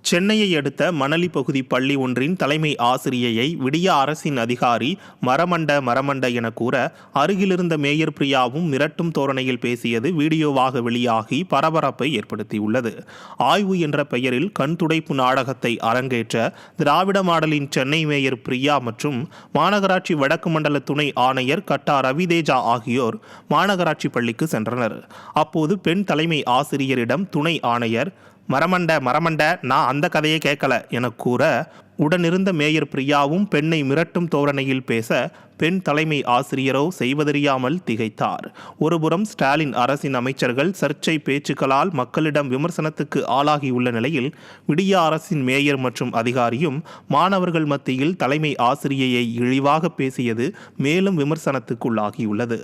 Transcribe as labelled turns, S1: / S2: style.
S1: சென்னையை அடுத்த மணலி பகுதி பள்ளி ஒன்றின் தலைமை ஆசிரியையை விடிய அரசின் அதிகாரி மரமண்ட என கூற அருகிலிருந்த மேயர் பிரியாவும் மிரட்டும் தோரணையில் பேசியது வீடியோவாக வெளியாகி பரபரப்பை ஏற்படுத்தியுள்ளது. ஆய்வு என்ற பெயரில் கண் துடைப்பு நாடகத்தை அரங்கேற்ற திராவிட மாடலின் சென்னை மேயர் பிரியா மற்றும் மாநகராட்சி வடக்கு மண்டல துணை ஆணையர் கட்டா ரவிதேஜா ஆகியோர் மாநகராட்சி பள்ளிக்கு சென்றனர். அப்போது பெண் தலைமை ஆசிரியரிடம் துணை ஆணையர் மரமண்ட நான் அந்த கதையை கேட்கல என கூற உடனிருந்த மேயர் பிரியாவும் பெண்ணை மிரட்டும் தோரணையில் பேச பெண் தலைமை ஆசிரியரோ செய்வதறியாமல் திகைத்தார். ஒருபுறம் ஸ்டாலின் அரசின் அமைச்சர்கள் சர்ச்சை பேச்சுக்களால் மக்களிடம் விமர்சனத்துக்கு ஆளாகியுள்ள நிலையில் விடிய அரசின் மேயர் மற்றும் அதிகாரியும் மாணவர்கள் மத்தியில் தலைமை ஆசிரியையை இழிவாக பேசியது மேலும் விமர்சனத்துக்குள்ளாகியுள்ளது.